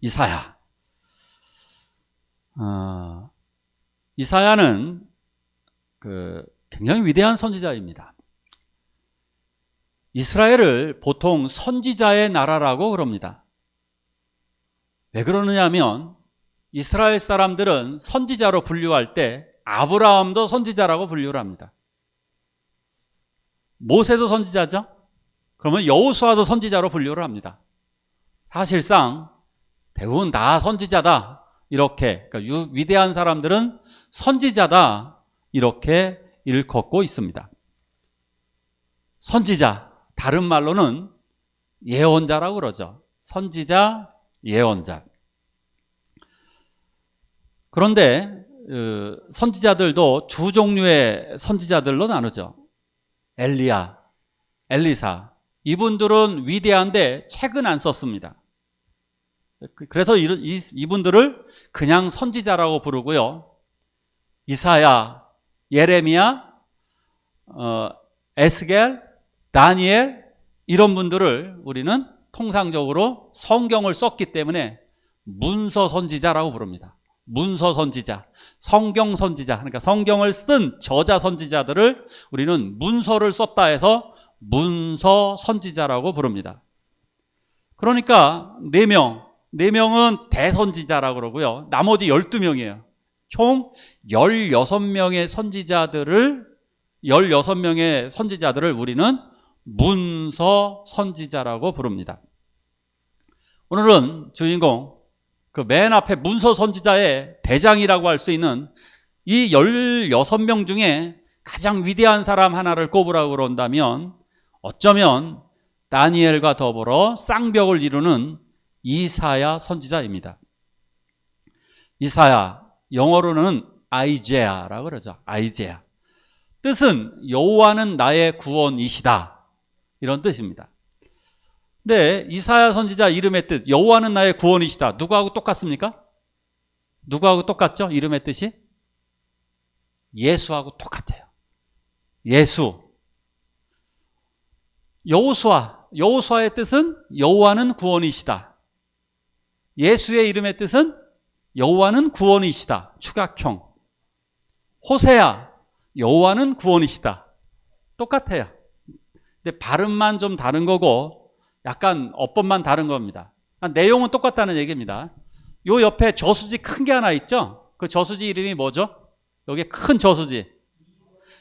이사야. 이사야는 굉장히 위대한 선지자입니다. 이스라엘을 보통 선지자의 나라라고 그럽니다. 왜 그러느냐 하면 이스라엘 사람들은 선지자로 분류할 때 아브라함도 선지자라고 분류를 합니다. 모세도 선지자죠? 그러면 여호수아도 선지자로 분류를 합니다. 사실상 대부분 다 선지자다. 이렇게, 그러니까 위대한 사람들은 선지자다. 이렇게 일컫고 있습니다. 선지자, 다른 말로는 예언자라고 그러죠. 선지자, 예언자. 그런데 선지자들도 두 종류의 선지자들로 나누죠. 엘리야, 엘리사. 이분들은 위대한데 책은 안 썼습니다. 그래서 이분들을 그냥 선지자라고 부르고요. 이사야, 예레미야, 에스겔, 다니엘 이런 분들을 우리는 통상적으로 성경을 썼기 때문에 문서 선지자라고 부릅니다. 문서 선지자, 성경 선지자, 그러니까 성경을 쓴 저자 선지자들을 우리는 문서를 썼다 해서 문서 선지자라고 부릅니다. 그러니까 4명은 대선지자라고 그러고요. 나머지 12명이에요. 총 16명의 선지자들을 우리는 문서 선지자라고 부릅니다. 오늘은 주인공 그 맨 앞에 문서 선지자의 대장이라고 할 수 있는 이 16명 중에 가장 위대한 사람 하나를 꼽으라고 그런다면 어쩌면 다니엘과 더불어 쌍벽을 이루는 이사야 선지자입니다. 이사야, 영어로는 아이제아라고 그러죠. 아이제아. 뜻은 여호와는 나의 구원이시다. 이런 뜻입니다. 근데 이사야 선지자 이름의 뜻, 여호와는 나의 구원이시다. 누구하고 똑같습니까? 누구하고 똑같죠? 이름의 뜻이? 예수하고 똑같아요. 예수. 여호수아의 뜻은 여호와는 구원이시다. 예수의 이름의 뜻은 여호와는 구원이시다. 추각형. 호세야, 여호와는 구원이시다. 똑같아요. 근데 발음만 좀 다른 거고 약간 어법만 다른 겁니다. 내용은 똑같다는 얘기입니다. 요 옆에 저수지 큰 게 하나 있죠? 그 저수지 이름이 뭐죠? 여기 큰 저수지.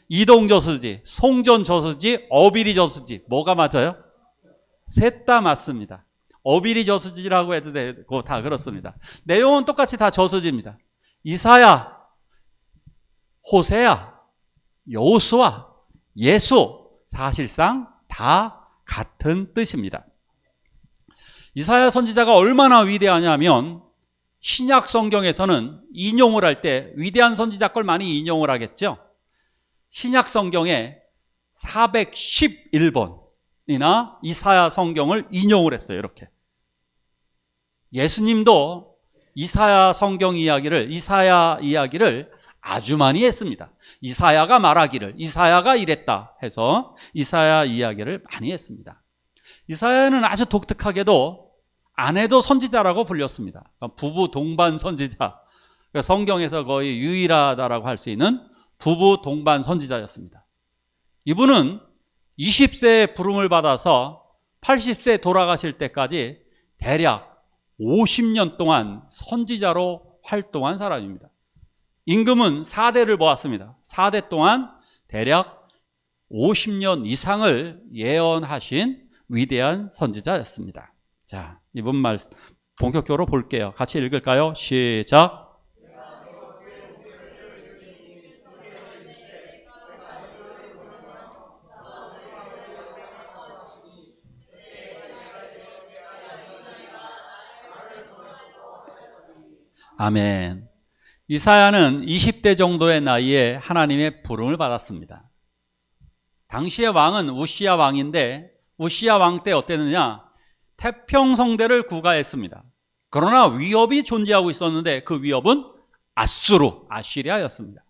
이동 저수지, 송전 저수지, 어비리 저수지. 뭐가 맞아요? 셋 다 맞습니다. 어비리 저수지라고 해도 되고 다 그렇습니다. 내용은 똑같이 다 저수지입니다. 이사야, 호세야, 여호수아, 예수 사실상 다 같은 뜻입니다. 이사야 선지자가 얼마나 위대하냐면 신약 성경에서는 인용을 할 때 위대한 선지자 걸 많이 인용을 하겠죠. 신약 성경에 411번이나 이사야 성경을 인용을 했어요. 이렇게. 예수님도 이사야 이야기를 아주 많이 했습니다. 이사야가 말하기를, 이사야가 이랬다 해서 이사야 이야기를 많이 했습니다. 이사야는 아주 독특하게도 아내도 선지자라고 불렸습니다. 그러니까 부부 동반 선지자. 그러니까 성경에서 거의 유일하다라고 할 수 있는 부부 동반 선지자였습니다. 이분은 20세에 부름을 받아서 80세 돌아가실 때까지 대략 50년 동안 선지자로 활동한 사람입니다. 임금은 4대를 보았습니다. 4대 동안 대략 50년 이상을 예언하신 위대한 선지자였습니다. 자, 이번 말씀 본격적으로 볼게요. 같이 읽을까요? 시작. 아멘. 이사야는 20대 정도의 나이에 하나님의 부름을 받았습니다. 당시의 왕은 우시야 왕인데 우시야 왕 때 어땠느냐? 태평성대를 구가했습니다. 그러나 위협이 존재하고 있었는데 그 위협은 아시리아였습니다.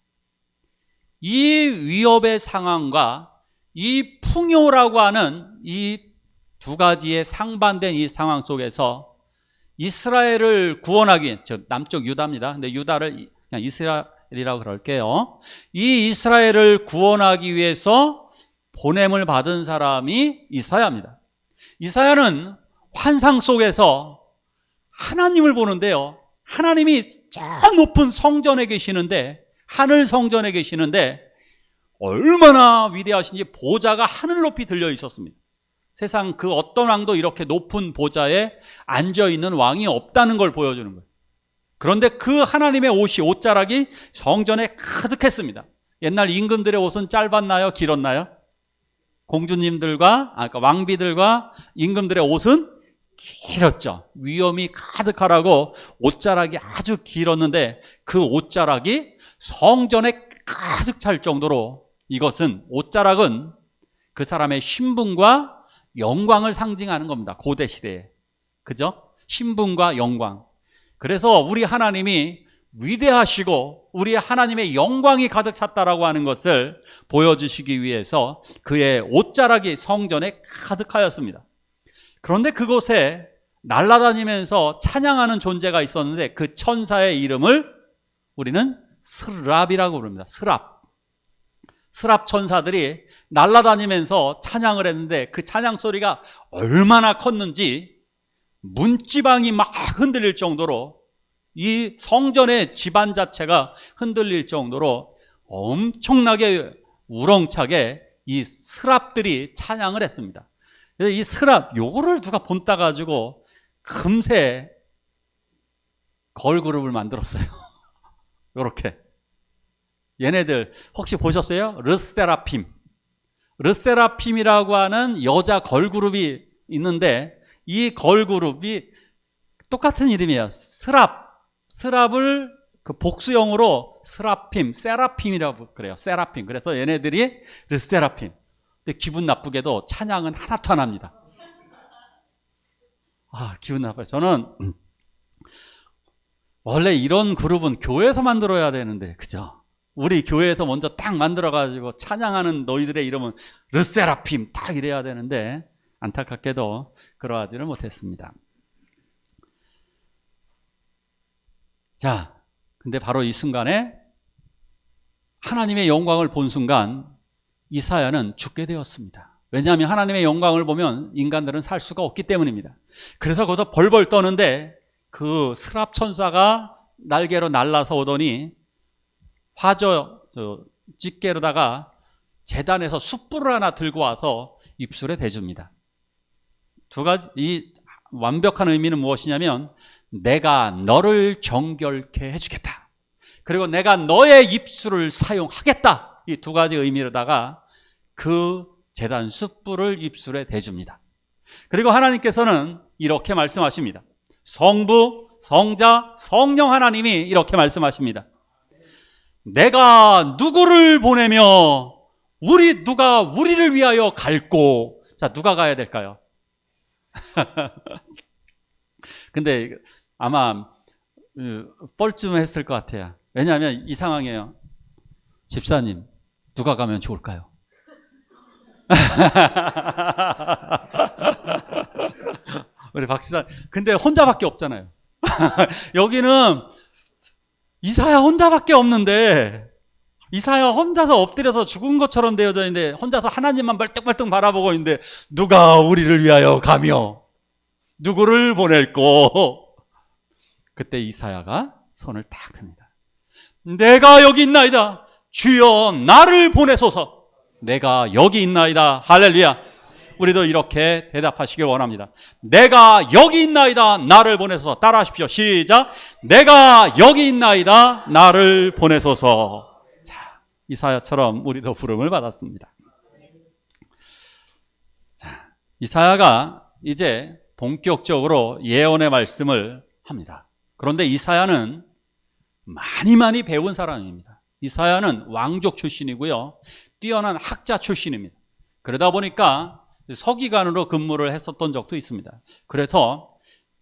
이 위협의 상황과 이 풍요라고 하는 이 두 가지의 상반된 이 상황 속에서 이스라엘을 구원하기, 남쪽 유다입니다. 근데 유다를 그냥 이스라엘이라고 그럴게요. 이 이스라엘을 구원하기 위해서 보냄을 받은 사람이 이사야입니다. 이사야는 환상 속에서 하나님을 보는데요. 하나님이 저 높은 성전에 계시는데, 하늘 성전에 계시는데 얼마나 위대하신지 보좌가 하늘 높이 들려 있었습니다. 세상 그 어떤 왕도 이렇게 높은 보좌에 앉아있는 왕이 없다는 걸 보여주는 거예요. 그런데 그 하나님의 옷자락이 성전에 가득했습니다. 옛날 임금들의 옷은 짧았나요? 길었나요? 공주님들과, 그러니까 왕비들과 임금들의 옷은 길었죠. 위엄이 가득하라고 옷자락이 아주 길었는데 그 옷자락이 성전에 가득 찰 정도로, 이것은 옷자락은 그 사람의 신분과 영광을 상징하는 겁니다. 고대 시대에. 그죠? 신분과 영광. 그래서 우리 하나님이 위대하시고 우리 하나님의 영광이 가득 찼다라고 하는 것을 보여주시기 위해서 그의 옷자락이 성전에 가득하였습니다. 그런데 그곳에 날아다니면서 찬양하는 존재가 있었는데 그 천사의 이름을 우리는 스랍이라고 부릅니다. 스랍 천사들이 날아다니면서 찬양을 했는데 그 찬양 소리가 얼마나 컸는지 문지방이 막 흔들릴 정도로, 이 성전의 지반 자체가 흔들릴 정도로 엄청나게 우렁차게 이 스랍들이 찬양을 했습니다. 그래서 이 스랍, 요거를 누가 본따 가지고 금세 걸그룹을 만들었어요. 요렇게. 얘네들 혹시 보셨어요? 르세라핌이라고 하는 여자 걸그룹이 있는데 이 걸그룹이 똑같은 이름이에요. 스랍을 그 복수형으로 세라핌이라고 그래요. 세라핌. 그래서 얘네들이 르세라핌. 근데 기분 나쁘게도 찬양은 하나도 안 합니다. 기분 나빠요. 저는 원래 이런 그룹은 교회에서 만들어야 되는데, 그죠? 우리 교회에서 먼저 딱 만들어가지고 찬양하는 너희들의 이름은 르세라핌 딱 이래야 되는데 안타깝게도 그러하지를 못했습니다. 자, 근데 바로 이 순간에 하나님의 영광을 본 순간 이사야는 죽게 되었습니다. 왜냐하면 하나님의 영광을 보면 인간들은 살 수가 없기 때문입니다. 그래서 거기서 벌벌 떠는데 그 스랍 천사가 날개로 날라서 오더니 집게로다가 제단에서 숯불을 하나 들고 와서 입술에 대줍니다. 두 가지, 이 완벽한 의미는 무엇이냐면 내가 너를 정결케 해주겠다. 그리고 내가 너의 입술을 사용하겠다. 이 두 가지 의미로다가 그 제단 숯불을 입술에 대줍니다. 그리고 하나님께서는 이렇게 말씀하십니다. 성부, 성자, 성령 하나님이 이렇게 말씀하십니다. 내가 누구를 보내며 누가 우리를 위하여 갈고. 자, 누가 가야 될까요? 근데 아마 뻘쭘했을 것 같아요. 왜냐하면 이 상황이에요. 집사님, 누가 가면 좋을까요? 우리 박 집사님, 근데 혼자밖에 없잖아요. 여기는 이사야 혼자밖에 없는데, 이사야 혼자서 엎드려서 죽은 것처럼 되어져 있는데 혼자서 하나님만 벌떡벌떡 바라보고 있는데 누가 우리를 위하여 가며 누구를 보낼꼬. 그때 이사야가 손을 딱 듭니다. 내가 여기 있나이다. 주여 나를 보내소서. 내가 여기 있나이다. 할렐루야. 우리도 이렇게 대답하시길 원합니다. 내가 여기 있나이다. 나를 보내소서. 따라하십시오. 시작. 내가 여기 있나이다. 나를 보내소서. 자, 이사야처럼 우리도 부름을 받았습니다. 자, 이사야가 이제 본격적으로 예언의 말씀을 합니다. 그런데 이사야는 많이 배운 사람입니다. 이사야는 왕족 출신이고요. 뛰어난 학자 출신입니다. 그러다 보니까 서기관으로 근무를 했었던 적도 있습니다. 그래서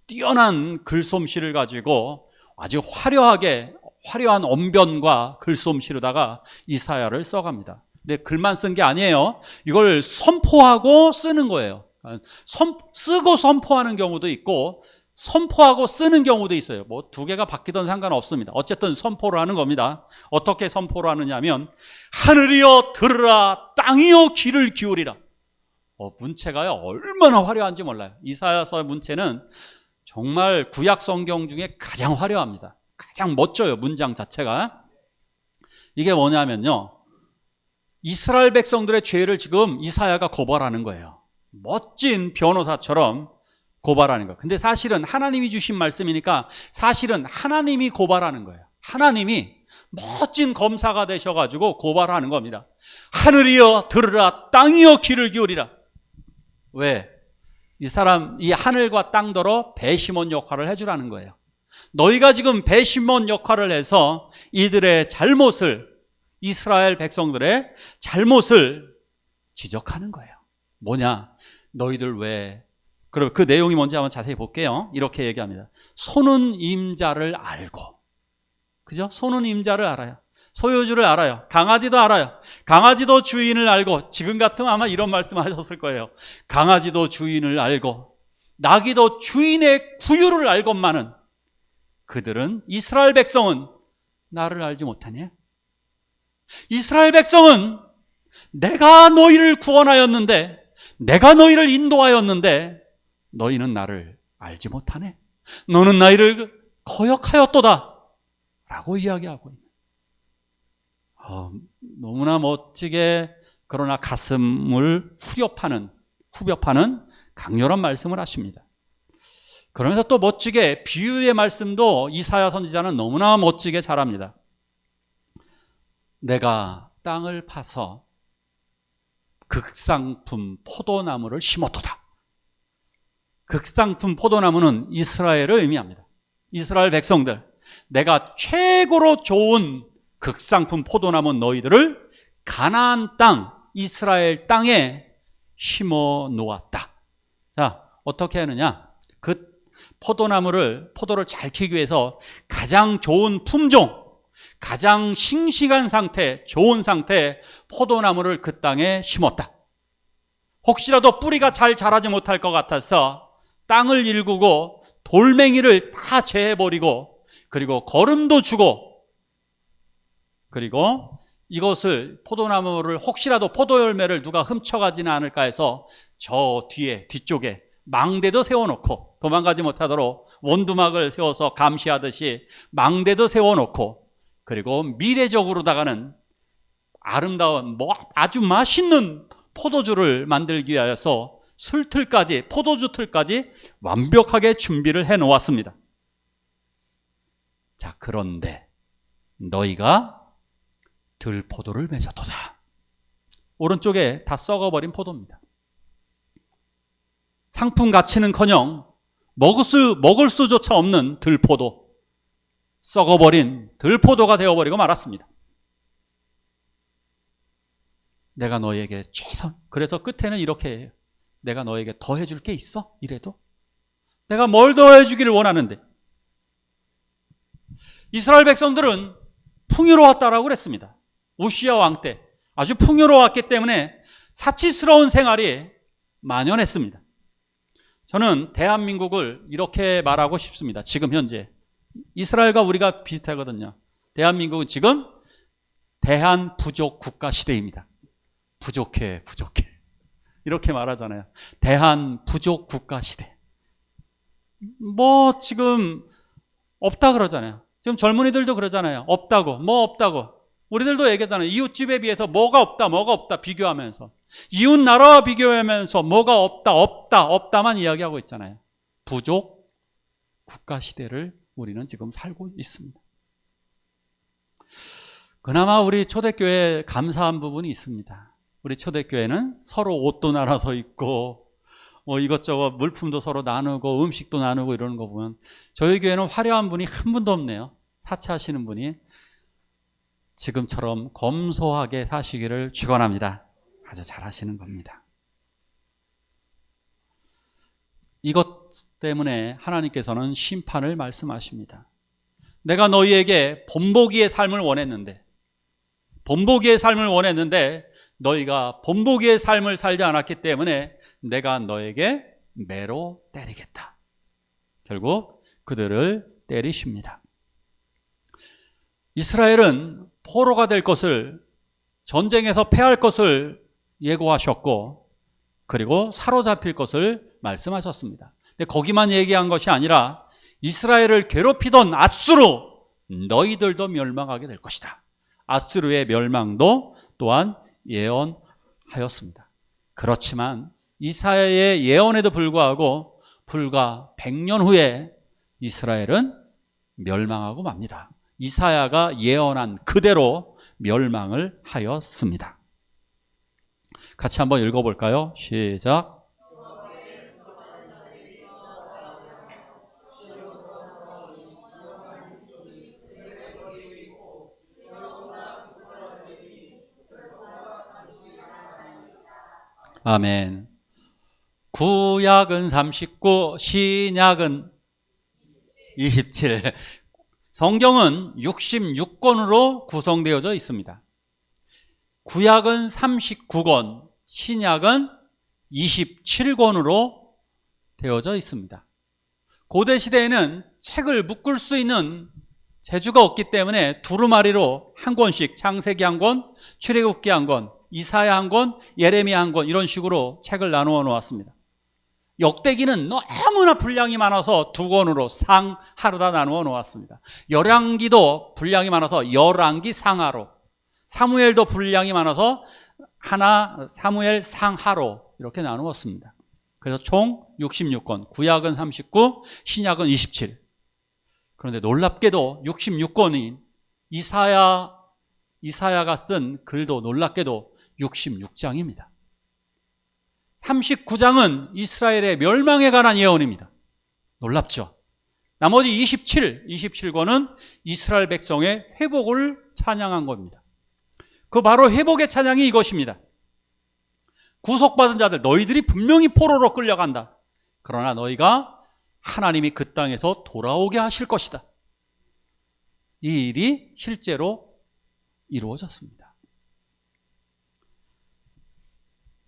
뛰어난 글솜씨를 가지고 아주 화려한 언변과 글솜씨로다가 이사야를 써갑니다. 근데 글만 쓴 게 아니에요. 이걸 선포하고 쓰는 거예요. 쓰고 선포하는 경우도 있고 선포하고 쓰는 경우도 있어요. 뭐 두 개가 바뀌던 상관없습니다. 어쨌든 선포를 하는 겁니다. 어떻게 선포를 하느냐면 하늘이여 들으라, 땅이여 귀를 기울이라. 문체가요 얼마나 화려한지 몰라요. 이사야서 문체는 정말 구약 성경 중에 가장 화려합니다. 가장 멋져요. 문장 자체가. 이게 뭐냐면요, 이스라엘 백성들의 죄를 지금 이사야가 고발하는 거예요. 멋진 변호사처럼 고발하는 거예요. 근데 사실은 하나님이 주신 말씀이니까 사실은 하나님이 고발하는 거예요. 하나님이 멋진 검사가 되셔가지고 고발하는 겁니다. 하늘이여 들으라, 땅이여 귀를 기울이라. 왜? 이 하늘과 땅더러 배심원 역할을 해주라는 거예요. 너희가 지금 배심원 역할을 해서 이들의 잘못을, 이스라엘 백성들의 잘못을 지적하는 거예요. 뭐냐? 너희들 왜? 그럼 그 내용이 뭔지 한번 자세히 볼게요. 이렇게 얘기합니다. 소는 임자를 알고, 그죠? 소는 임자를 알아요. 소유주를 알아요. 강아지도 알아요. 강아지도 주인을 알고, 지금 같으면 아마 이런 말씀 하셨을 거예요. 강아지도 주인을 알고, 나귀도 주인의 구유를 알건만은 그들은, 이스라엘 백성은 나를 알지 못하냐? 이스라엘 백성은 내가 너희를 구원하였는데, 내가 너희를 인도하였는데 너희는 나를 알지 못하네. 너는 나를 거역하였도다 라고 이야기하고 있는, 너무나 멋지게 그러나 가슴을 후벼파는 강렬한 말씀을 하십니다. 그러면서 또 멋지게 비유의 말씀도 이사야 선지자는 너무나 멋지게 잘합니다. 내가 땅을 파서 극상품 포도나무를 심었도다. 극상품 포도나무는 이스라엘을 의미합니다. 이스라엘 백성들, 내가 최고로 좋은 극상품 포도나무 너희들을 가나안 땅, 이스라엘 땅에 심어 놓았다. 자, 어떻게 하느냐? 그 포도를 잘 키우기 위해서 가장 좋은 품종, 가장 싱싱한 상태, 좋은 상태의 포도나무를 그 땅에 심었다. 혹시라도 뿌리가 잘 자라지 못할 것 같아서 땅을 일구고 돌멩이를 다 제해버리고, 그리고 거름도 주고, 그리고 이것을, 포도나무를 혹시라도 포도 열매를 누가 훔쳐가지는 않을까 해서 저 뒤쪽에 망대도 세워놓고, 도망가지 못하도록 원두막을 세워서 감시하듯이 망대도 세워놓고, 그리고 미래적으로다가는 아름다운 아주 맛있는 포도주를 만들기 위해서 술틀까지, 포도주 틀까지 완벽하게 준비를 해 놓았습니다. 자, 그런데 너희가 들포도를 맺었도다. 오른쪽에 다 썩어버린 포도입니다. 상품 가치는커녕 먹을 수조차 없는 들포도, 썩어버린 들포도가 되어버리고 말았습니다. 내가 너에게 그래서 끝에는 이렇게 해요. 내가 너에게 더 해줄 게 있어? 이래도? 내가 뭘 더 해주기를 원하는데? 이스라엘 백성들은 풍요로웠다라고 그랬습니다. 우시야 왕 때 아주 풍요로웠기 때문에 사치스러운 생활이 만연했습니다. 저는 대한민국을 이렇게 말하고 싶습니다. 지금 현재 이스라엘과 우리가 비슷하거든요. 대한민국은 지금 대한부족 국가 시대입니다. 부족해 이렇게 말하잖아요. 대한부족 국가 시대. 지금 없다 그러잖아요. 지금 젊은이들도 그러잖아요. 없다고, 없다고. 우리들도 얘기하잖아요. 이웃집에 비해서 뭐가 없다 비교하면서, 이웃 나라와 비교하면서 뭐가 없다만 이야기하고 있잖아요. 부족 국가 시대를 우리는 지금 살고 있습니다. 그나마 우리 초대교회에 감사한 부분이 있습니다. 우리 초대교회는 서로 옷도 나눠서 입고, 이것저것 물품도 서로 나누고 음식도 나누고 이러는 거 보면, 저희 교회는 화려한 분이 한 분도 없네요. 사치하시는 분이. 지금처럼 검소하게 사시기를 축원합니다. 아주 잘하시는 겁니다. 이것 때문에 하나님께서는 심판을 말씀하십니다. 내가 너희에게 본보기의 삶을 원했는데 너희가 본보기의 삶을 살지 않았기 때문에 내가 너에게 매로 때리겠다. 결국 그들을 때리십니다. 이스라엘은 포로가 될 것을, 전쟁에서 패할 것을 예고하셨고, 그리고 사로잡힐 것을 말씀하셨습니다. 근데 거기만 얘기한 것이 아니라 이스라엘을 괴롭히던 아수르, 너희들도 멸망하게 될 것이다. 아수르의 멸망도 또한 예언하였습니다. 그렇지만 이사야의 예언에도 불구하고 불과 100년 후에 이스라엘은 멸망하고 맙니다. 이사야가 예언한 그대로 멸망을 하였습니다. 같이 한번 읽어볼까요? 시작. 아멘. 구약은 39, 신약은 27. 성경은 66권으로 구성되어져 있습니다. 구약은 39권, 신약은 27권으로 되어져 있습니다. 고대 시대에는 책을 묶을 수 있는 재주가 없기 때문에 두루마리로 한 권씩, 창세기 한 권, 출애굽기 한 권, 이사야 한 권, 예레미야 한 권, 이런 식으로 책을 나누어 놓았습니다. 역대기는 너무나 분량이 많아서 두 권으로 상하로 다 나누어 놓았습니다. 열왕기도 분량이 많아서 열왕기 상하로, 사무엘도 분량이 많아서 하나 사무엘 상하로 이렇게 나누었습니다. 그래서 총 66권, 구약은 39, 신약은 27. 그런데 놀랍게도 66권인 이사야가 쓴 글도 놀랍게도 66장입니다. 39장은 이스라엘의 멸망에 관한 예언입니다. 놀랍죠? 나머지 27권은 이스라엘 백성의 회복을 찬양한 겁니다. 그 바로 회복의 찬양이 이것입니다. 구속받은 자들, 너희들이 분명히 포로로 끌려간다. 그러나 너희가 하나님이 그 땅에서 돌아오게 하실 것이다. 이 일이 실제로 이루어졌습니다.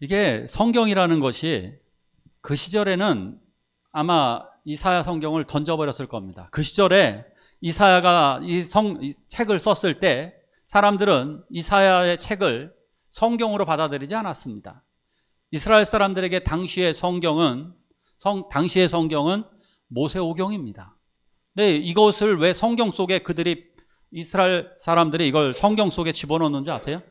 이게 성경이라는 것이 그 시절에는 아마 이사야 성경을 던져버렸을 겁니다. 그 시절에 이사야가 이 책을 썼을 때 사람들은 이사야의 책을 성경으로 받아들이지 않았습니다. 이스라엘 사람들에게 당시의 성경은 모세오경입니다. 근데 이것을 왜 성경 속에 이스라엘 사람들이 이걸 성경 속에 집어넣는지 아세요?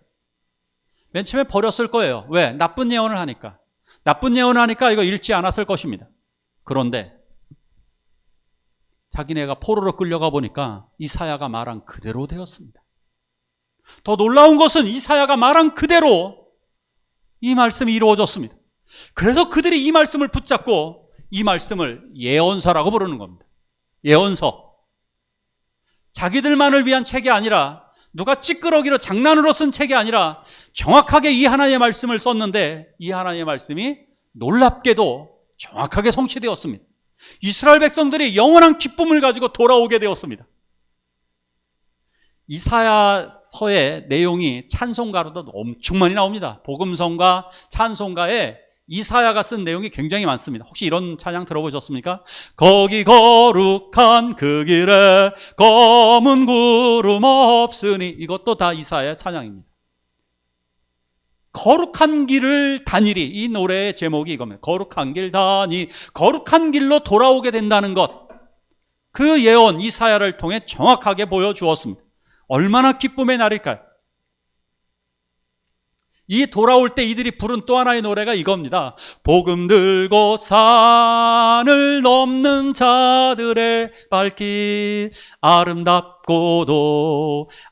맨 처음에 버렸을 거예요. 왜? 나쁜 예언을 하니까. 나쁜 예언을 하니까 이거 읽지 않았을 것입니다. 그런데 자기네가 포로로 끌려가 보니까 이사야가 말한 그대로 되었습니다. 더 놀라운 것은 이사야가 말한 그대로 이 말씀이 이루어졌습니다. 그래서 그들이 이 말씀을 붙잡고 이 말씀을 예언서라고 부르는 겁니다. 예언서. 자기들만을 위한 책이 아니라, 누가 찌끄러기로 장난으로 쓴 책이 아니라 정확하게 이 하나님의 말씀을 썼는데 이 하나님의 말씀이 놀랍게도 정확하게 성취되었습니다. 이스라엘 백성들이 영원한 기쁨을 가지고 돌아오게 되었습니다. 이사야서의 내용이 찬송가로도 엄청 많이 나옵니다. 복음성가, 찬송가에 이사야가 쓴 내용이 굉장히 많습니다. 혹시 이런 찬양 들어보셨습니까? 거기 거룩한 그 길에 검은 구름 없으니, 이것도 다 이사야의 찬양입니다. 거룩한 길을 다니리, 이 노래의 제목이 이겁니다. 거룩한 길 다니, 거룩한 길로 돌아오게 된다는 것, 그 예언 이사야를 통해 정확하게 보여주었습니다. 얼마나 기쁨의 날일까요? 이 돌아올 때 이들이 부른 또 하나의 노래가 이겁니다. 복음 들고 산을 넘는 자들의 발길 아름답고도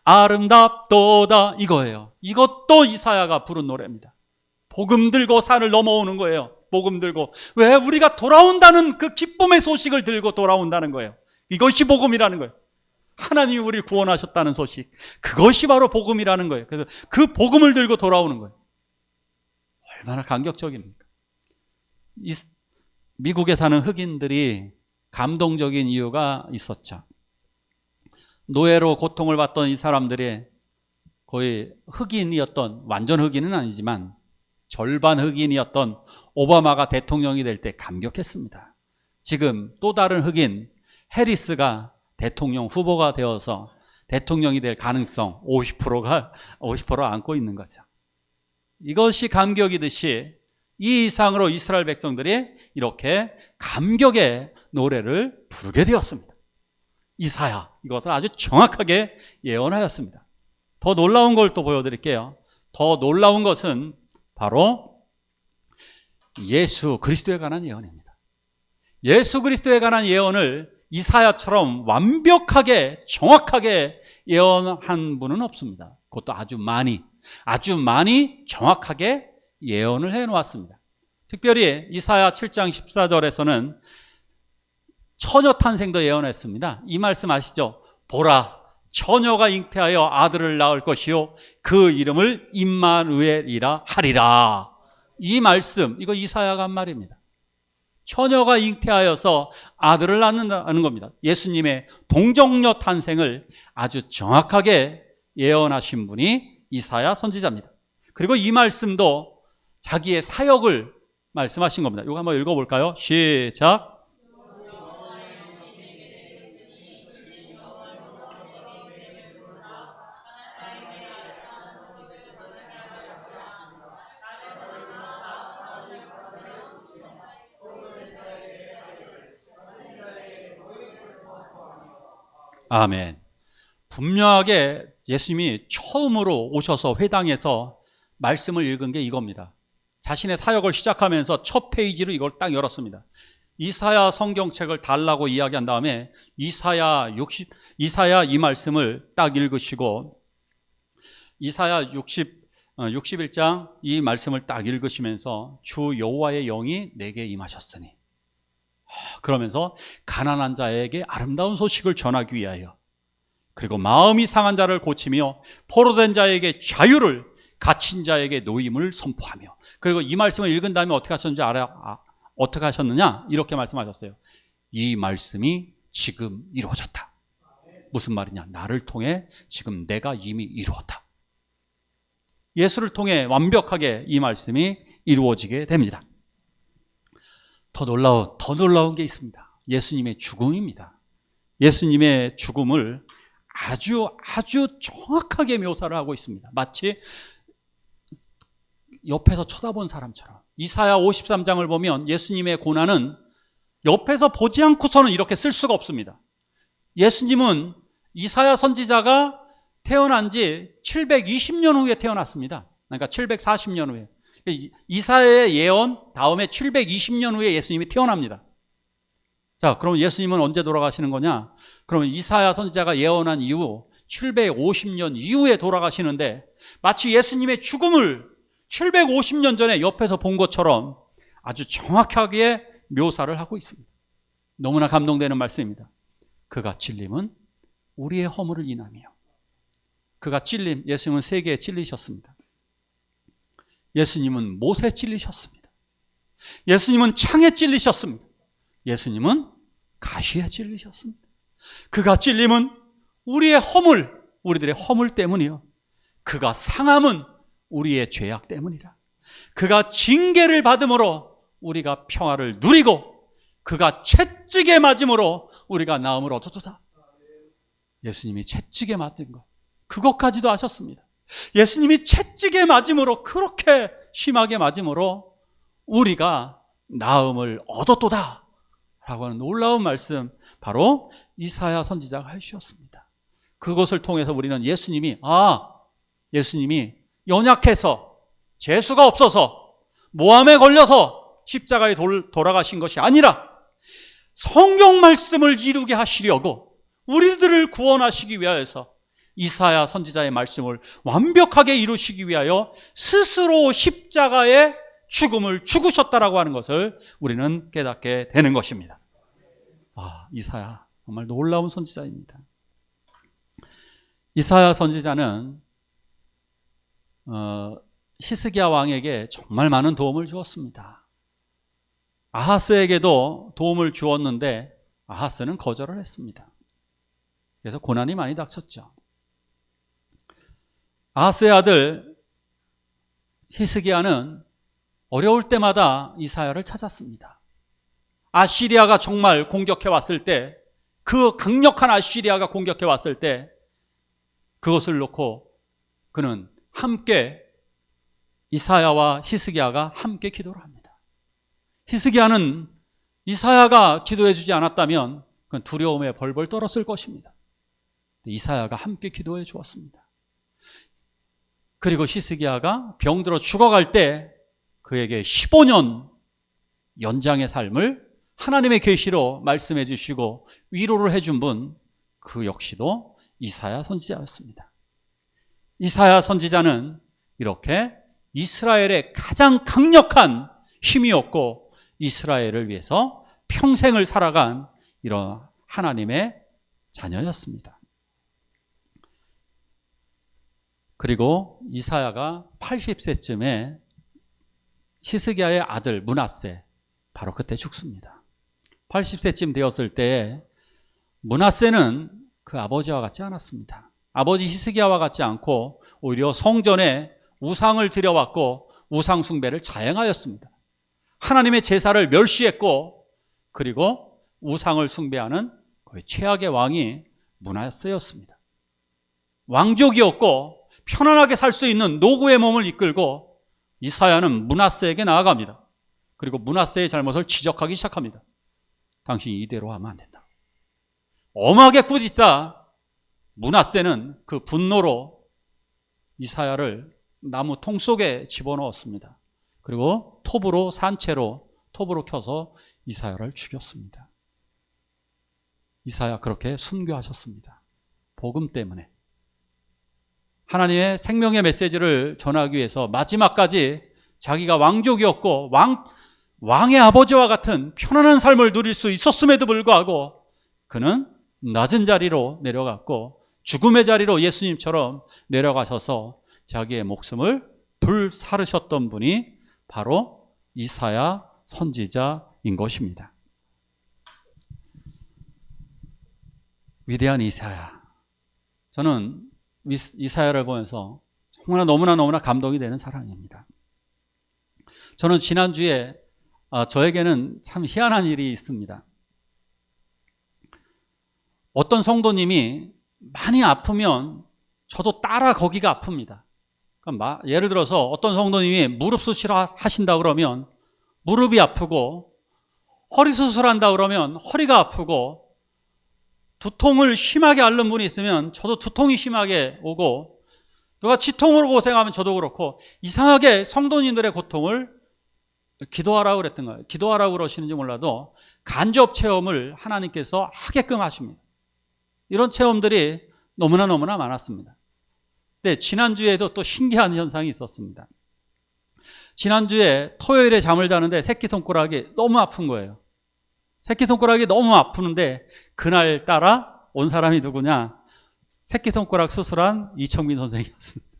아름답도다, 이거예요. 이것도 이사야가 부른 노래입니다. 복음 들고 산을 넘어오는 거예요. 복음 들고. 왜? 우리가 돌아온다는 그 기쁨의 소식을 들고 돌아온다는 거예요. 이것이 복음이라는 거예요. 하나님이 우리를 구원하셨다는 소식, 그것이 바로 복음이라는 거예요. 그래서 그 복음을 들고 돌아오는 거예요. 얼마나 감격적입니까? 미국에 사는 흑인들이 감동적인 이유가 있었죠. 노예로 고통을 받던 이 사람들이 거의 흑인이었던, 완전 흑인은 아니지만 절반 흑인이었던 오바마가 대통령이 될 때 감격했습니다. 지금 또 다른 흑인 해리스가 대통령 후보가 되어서 대통령이 될 가능성 50%를 안고 있는 거죠. 이것이 감격이듯이 이 이상으로 이스라엘 백성들이 이렇게 감격의 노래를 부르게 되었습니다. 이사야 이것을 아주 정확하게 예언하였습니다. 더 놀라운 걸 또 보여드릴게요. 더 놀라운 것은 바로 예수 그리스도에 관한 예언입니다. 예수 그리스도에 관한 예언을 이사야처럼 완벽하게 정확하게 예언한 분은 없습니다. 그것도 아주 많이 정확하게 예언을 해놓았습니다. 특별히 이사야 7장 14절에서는 처녀 탄생도 예언했습니다. 이 말씀 아시죠? 보라, 처녀가 잉태하여 아들을 낳을 것이요 그 이름을 임마누엘이라 하리라. 이 말씀, 이거 이사야가 한 말입니다. 처녀가 잉태하여서 아들을 낳는다는 겁니다. 예수님의 동정녀 탄생을 아주 정확하게 예언하신 분이 이사야 선지자입니다. 그리고 이 말씀도 자기의 사역을 말씀하신 겁니다. 이거 한번 읽어볼까요? 시작. 아멘. 분명하게 예수님이 처음으로 오셔서 회당에서 말씀을 읽은 게 이겁니다. 자신의 사역을 시작하면서 첫 페이지로 이걸 딱 열었습니다. 이사야 성경책을 달라고 이야기한 다음에 이사야 이 말씀을 딱 읽으시고 이사야 61장 이 말씀을 딱 읽으시면서 주 여호와의 영이 내게 임하셨으니 그러면서 가난한 자에게 아름다운 소식을 전하기 위하여 그리고 마음이 상한 자를 고치며 포로된 자에게 자유를 갇힌 자에게 노임을 선포하며 그리고 이 말씀을 읽은 다음에 어떻게 하셨느냐 이렇게 말씀하셨어요. 이 말씀이 지금 이루어졌다. 무슨 말이냐? 나를 통해 지금 내가 이미 이루었다. 예수를 통해 완벽하게 이 말씀이 이루어지게 됩니다. 더 놀라운 게 있습니다. 예수님의 죽음입니다. 예수님의 죽음을 아주 정확하게 묘사를 하고 있습니다. 마치 옆에서 쳐다본 사람처럼. 이사야 53장을 보면 예수님의 고난은 옆에서 보지 않고서는 이렇게 쓸 수가 없습니다. 예수님은 이사야 선지자가 태어난 지 720년 후에 태어났습니다. 그러니까 740년 후에. 이사야의 예언 다음에 720년 후에 예수님이 태어납니다. 자, 그럼 예수님은 언제 돌아가시는 거냐? 그러면 이사야 선지자가 예언한 이후 750년 이후에 돌아가시는데 마치 예수님의 죽음을 750년 전에 옆에서 본 것처럼 아주 정확하게 묘사를 하고 있습니다. 너무나 감동되는 말씀입니다. 그가 찔림은 우리의 허물을 인하며 그가 찔림, 예수님은 세계에 찔리셨습니다. 예수님은 못에 찔리셨습니다. 예수님은 창에 찔리셨습니다. 예수님은 가시에 찔리셨습니다. 그가 찔림은 우리의 허물, 우리들의 허물 때문이요. 그가 상함은 우리의 죄악 때문이라. 그가 징계를 받음으로 우리가 평화를 누리고 그가 채찍에 맞음으로 우리가 나음을 얻었도다. 예수님이 채찍에 맞은 것, 그것까지도 아셨습니다. 예수님이 채찍에 맞음으로 그렇게 심하게 맞음으로 우리가 나음을 얻었도다 라고 하는 놀라운 말씀 바로 이사야 선지자가 해주셨습니다. 그것을 통해서 우리는 예수님이 연약해서 재수가 없어서 모함에 걸려서 십자가에 돌아가신 것이 아니라 성경 말씀을 이루게 하시려고 우리들을 구원하시기 위하여서 이사야 선지자의 말씀을 완벽하게 이루시기 위하여 스스로 십자가의 죽음을 죽으셨다라고 하는 것을 우리는 깨닫게 되는 것입니다. 이사야 정말 놀라운 선지자입니다. 이사야 선지자는 히스기야 왕에게 정말 많은 도움을 주었습니다. 아하스에게도 도움을 주었는데 아하스는 거절을 했습니다. 그래서 고난이 많이 닥쳤죠. 아하스의 아들 히스기야는 어려울 때마다 이사야를 찾았습니다. 아시리아가 정말 공격해 왔을 때, 그 강력한 아시리아가 공격해 왔을 때 그것을 놓고 그는 함께, 이사야와 히스기야가 함께 기도를 합니다. 히스기야는 이사야가 기도해 주지 않았다면 그건 두려움에 벌벌 떨었을 것입니다. 이사야가 함께 기도해 주었습니다. 그리고 히스기야가 병들어 죽어갈 때 그에게 15년 연장의 삶을 하나님의 계시로 말씀해 주시고 위로를 해준 분, 그 역시도 이사야 선지자였습니다. 이사야 선지자는 이렇게 이스라엘의 가장 강력한 힘이었고 이스라엘을 위해서 평생을 살아간 이런 하나님의 자녀였습니다. 그리고 이사야가 80세쯤에 히스기야의 아들 므낫세, 바로 그때 죽습니다. 80세쯤 되었을 때 므낫세는 그 아버지와 같지 않았습니다. 아버지 히스기야와 같지 않고 오히려 성전에 우상을 드려왔고 우상 숭배를 자행하였습니다. 하나님의 제사를 멸시했고, 그리고 우상을 숭배하는 거의 최악의 왕이 므낫세였습니다. 왕족이었고 편안하게 살 수 있는 노구의 몸을 이끌고 이사야는 므낫세에게 나아갑니다. 그리고 므낫세의 잘못을 지적하기 시작합니다. 당신이 이대로 하면 안 된다. 엄하게 꾸짖다 므낫세는 그 분노로 이사야를 나무 통 속에 집어넣었습니다. 그리고 톱으로 켜서 이사야를 죽였습니다. 이사야 그렇게 순교하셨습니다. 복음 때문에. 하나님의 생명의 메시지를 전하기 위해서 마지막까지 자기가 왕족이었고 왕의 아버지와 같은 편안한 삶을 누릴 수 있었음에도 불구하고 그는 낮은 자리로 내려갔고 죽음의 자리로 예수님처럼 내려가셔서 자기의 목숨을 불사르셨던 분이 바로 이사야 선지자인 것입니다. 위대한 이사야. 저는 이사야를 보면서 정말 너무나 감동이 되는 사람입니다. 저는 지난주에 저에게는 참 희한한 일이 있습니다. 어떤 성도님이 많이 아프면 저도 따라 거기가 아픕니다. 그러니까 예를 들어서 어떤 성도님이 무릎 수술하신다 그러면 무릎이 아프고, 허리 수술한다 그러면 허리가 아프고, 두통을 심하게 앓는 분이 있으면 저도 두통이 심하게 오고, 누가 치통으로 고생하면 저도 그렇고, 이상하게 성도님들의 고통을 기도하라고 그랬던 거예요. 기도하라고 그러시는지 몰라도 간접 체험을 하나님께서 하게끔 하십니다. 이런 체험들이 너무나 많았습니다. 근데 지난주에도 또 신기한 현상이 있었습니다. 지난주에 토요일에 잠을 자는데 새끼손가락이 너무 아픈 거예요. 새끼손가락이 너무 아프는데 그날따라 온 사람이 누구냐? 새끼손가락 수술한 이청민 선생이었습니다.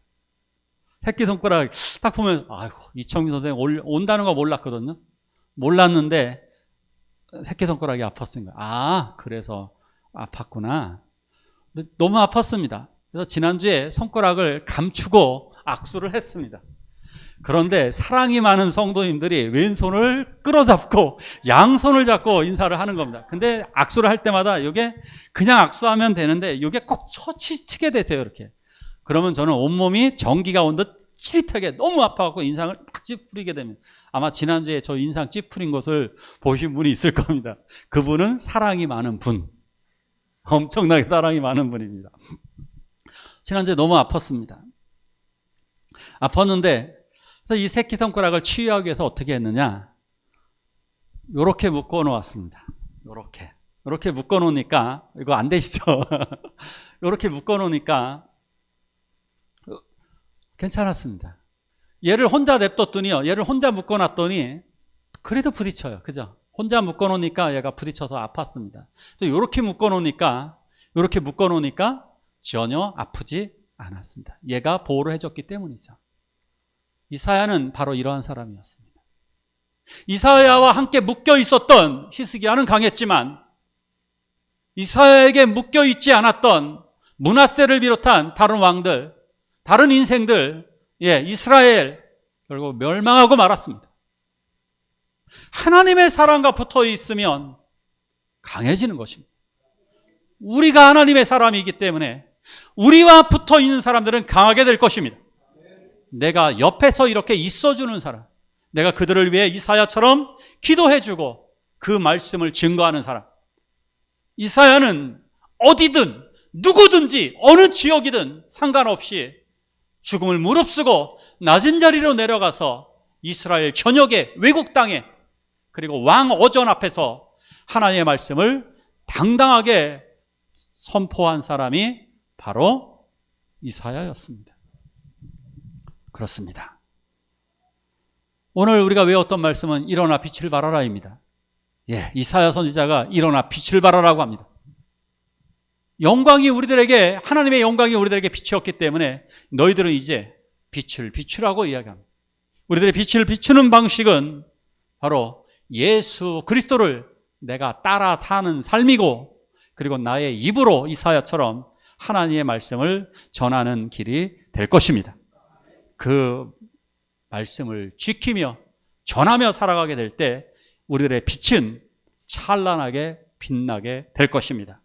새끼손가락 딱 보면 아이고, 이청민 선생 온다는 거 몰랐거든요. 몰랐는데 새끼손가락이 아팠으니까 그래서 아팠구나. 근데 너무 아팠습니다. 그래서 지난주에 손가락을 감추고 악수를 했습니다. 그런데 사랑이 많은 성도님들이 왼손을 끌어잡고 양손을 잡고 인사를 하는 겁니다. 근데 악수를 할 때마다 이게 그냥 악수하면 되는데 이게 꼭 치게 되세요, 이렇게. 그러면 저는 온몸이 전기가 온 듯 찌릿하게 너무 아파갖고 인상을 딱 찌푸리게 됩니다. 아마 지난주에 저 인상 찌푸린 것을 보신 분이 있을 겁니다. 그분은 사랑이 많은 분. 엄청나게 사랑이 많은 분입니다. 지난주에 너무 아팠습니다. 아팠는데, 그래서 이 새끼손가락을 치유하기 위해서 어떻게 했느냐? 요렇게 묶어 놓았습니다. 요렇게 묶어 놓으니까, 이거 안 되시죠? 요렇게 묶어 놓으니까 괜찮았습니다. 얘를 혼자 냅뒀더니요, 얘를 혼자 묶어 놨더니 그래도 부딪혀요. 그죠? 혼자 묶어 놓으니까 얘가 부딪혀서 아팠습니다. 또 요렇게 묶어 놓으니까 전혀 아프지 않았습니다. 얘가 보호를 해줬기 때문이죠. 이사야는 바로 이러한 사람이었습니다. 이사야와 함께 묶여 있었던 히스기야는 강했지만 이사야에게 묶여 있지 않았던 므낫세를 비롯한 다른 왕들, 다른 인생들, 이스라엘 결국 멸망하고 말았습니다. 하나님의 사랑과 붙어 있으면 강해지는 것입니다. 우리가 하나님의 사람이기 때문에 우리와 붙어 있는 사람들은 강하게 될 것입니다. 내가 옆에서 이렇게 있어주는 사람, 내가 그들을 위해 이사야처럼 기도해주고 그 말씀을 증거하는 사람. 이사야는 어디든 누구든지 어느 지역이든 상관없이 죽음을 무릅쓰고 낮은 자리로 내려가서 이스라엘 전역의 외국 땅에 그리고 왕 어전 앞에서 하나님의 말씀을 당당하게 선포한 사람이 바로 이사야였습니다. 그렇습니다. 오늘 우리가 외웠던 말씀은 일어나 빛을 발하라입니다. 이사야 선지자가 일어나 빛을 발하라고 합니다. 영광이 우리들에게, 하나님의 영광이 우리들에게 빛이었기 때문에 너희들은 이제 빛을 비추라고 이야기합니다. 우리들의 빛을 비추는 방식은 바로 예수 그리스도를 내가 따라 사는 삶이고, 그리고 나의 입으로 이사야처럼 하나님의 말씀을 전하는 길이 될 것입니다. 그 말씀을 지키며 전하며 살아가게 될 때 우리들의 빛은 찬란하게 빛나게 될 것입니다.